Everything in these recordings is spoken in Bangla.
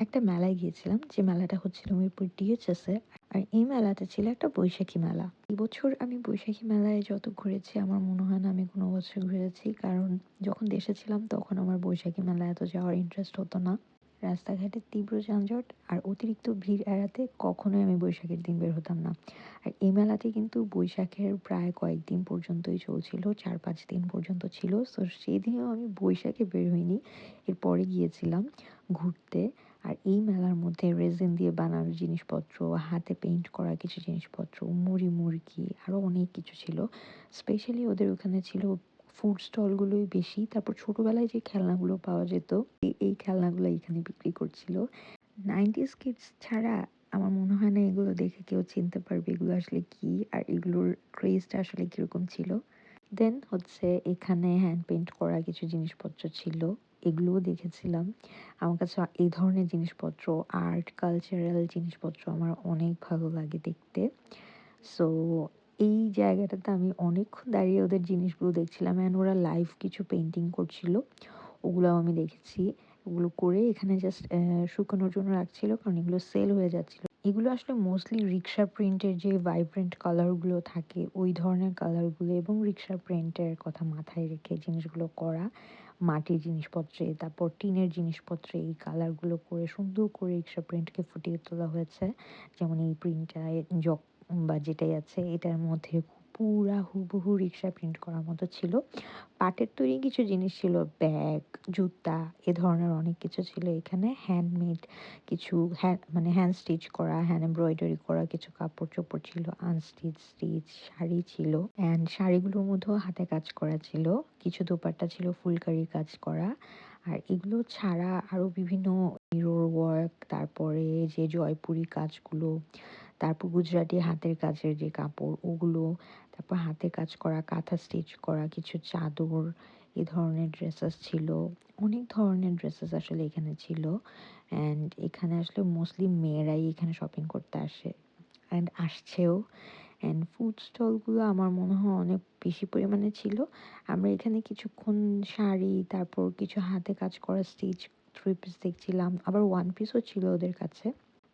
একটা মেলায় গিয়েছিলাম, যে মেলাটা হচ্ছিল মিরপুর ডিএচএস এ। আর এই মেলাটা ছিল একটা বৈশাখী মেলা। এবছর আমি বৈশাখী মেলায় যত ঘুরেছি আমার মনে হয় না আমি কোনো বছর ঘুরেছি। কারণ যখন দেশে ছিলাম তখন আমার বৈশাখী মেলায় এত যাওয়ার ইন্টারেস্ট হতো না। রাস্তাঘাটে তীব্র যানজট আর অতিরিক্ত ভিড় এড়াতে কখনোই আমি বৈশাখের দিন বের হতাম না। আর এই মেলাটি কিন্তু বৈশাখের প্রায় কয়েকদিন পর্যন্তই চলছিল, ৪-৫ দিন পর্যন্ত ছিল। সো সেদিনও আমি বৈশাখে বের হইনি, এরপরে গিয়েছিলাম ঘুরতে। আর এই মেলার মধ্যে রেজিন দিয়ে বানানো জিনিসপত্র, হাতে পেইন্ট করা কিছু জিনিসপত্র, মুড়ি-মুড়কি আরও অনেক কিছু ছিল। স্পেশালি ওদের ওখানে ছিল ফুড স্টলগুলোই বেশি। তারপর ছোটবেলায় যে খেলনাগুলো পাওয়া যেত, এই খেলনাগুলো এখানে বিক্রি করছিল। 90s কিডস ছাড়া আমার মনে হয় না এগুলো দেখে কেউ চিনতে পারবে এগুলো আসলে কি, আর এগুলোর ক্রেজটা আসলে কিরকম ছিল। দেন হচ্ছে এখানে হ্যান্ড পেইন্ট করা কিছু জিনিসপত্র ছিল, এগুলোও দেখেছিলাম। আমার কাছে এই ধরনের জিনিসপত্র, আর্ট কালচারাল জিনিসপত্র আমার অনেক ভালো লাগে দেখতে। সো এই জায়গাটাতে আমি অনেকক্ষণ দাঁড়িয়ে ওদের জিনিসগুলো দেখছিলাম, অ্যান্ড ওরা লাইভ কিছু পেন্টিং করছিল, ওগুলোও আমি দেখেছি। ওগুলো করে এখানে জাস্ট শুকানোর জন্য রাখছিল, কারণ এগুলো সেল হয়ে যাচ্ছিল। এগুলো আসলে মোস্টলি রিক্সা প্রিন্টের যে ভাইব্রেন্ট কালারগুলো থাকে ওই ধরনের কালারগুলো, এবং রিক্সা প্রিন্টের কথা মাথায় রেখে জিনিসগুলো করা। মাটির জিনিসপত্রে, তারপর টিনের জিনিসপত্রে এই কালারগুলো করে সুন্দর করে রিক্সা প্রিন্টকে ফুটিয়ে তোলা হয়েছে। যেমন এই প্রিন্টটা জক বা যেটাই আছে এটার মধ্যে পুরা হুবহু রিক্সা প্রিন্ট করার মতো ছিল। পাটের তৈরি কিছু জিনিস ছিল, ব্যাগ, জুতা, এ ধরনের অনেক কিছু ছিল এখানে। হ্যান্ডমেড কিছু, মানে হ্যান্ড স্টিচ করা, হ্যান্ড এমব্রয়ডারি করা কিছু কাপড়-চোপড় ছিল, স্টিচ শাড়ি ছিল, অ্যান্ড শাড়িগুলোর মধ্যেও হাতে কাজ করা ছিল। কিছু দোপাট্টা ছিল ফুলকারি কাজ করা। আর এগুলো ছাড়া আরও বিভিন্ন মিরর ওয়ার্ক, তারপরে যে জয়পুরি কাজগুলো, তারপর গুজরাটি হাতের কাজের যে কাপড় ওগুলো, তারপর হাতে কাজ করা কাঁথা স্টিচ করা কিছু চাদর, এ ধরনের ড্রেসেস ছিল। অনেক ধরনের ড্রেসেস আসলে এখানে ছিল। অ্যান্ড এখানে আসলে মোস্টলি মেয়েরাই এখানে শপিং করতে আসে, অ্যান্ড আসছেও। অ্যান্ড ফুড স্টলগুলো আমার মনে হয় অনেক বেশি পরিমাণে ছিল। আমরা এখানে কিছুক্ষণ শাড়ি, তারপর কিছু হাতে কাজ করা স্টিচ থ্রি পিস দেখছিলাম, আবার ওয়ান পিসও ছিল ওদের কাছে।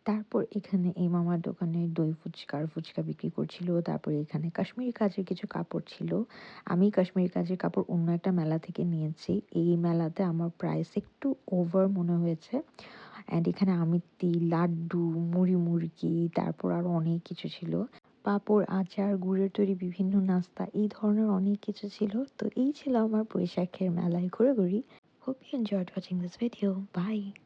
তারপর এখানে এই মামার দোকানে দই ফুচকা আর ফুচকা বিক্রি করছিল। তারপরে এখানে কাশ্মীরি কাজের কিছু কাপড় ছিল। আমি কাশ্মীরি কাজের কাপড় অন্য একটা মেলা থেকে নিয়েছি। এই মেলাতে আমার প্রাইস একটু ওভার মনে হয়েছে। অ্যান্ড এখানে আমিত্তি, লাড্ডু, মুড়ি-মুড়কি, তারপর আরও অনেক কিছু ছিল। পাঁপড়, আচার, গুড়ের তৈরি বিভিন্ন নাস্তা, এই ধরনের অনেক কিছু ছিল। তো এই ছিল আমার বৈশাখের মেলায় ঘোরাঘুরি। Hope you enjoyed watching this video. Bye.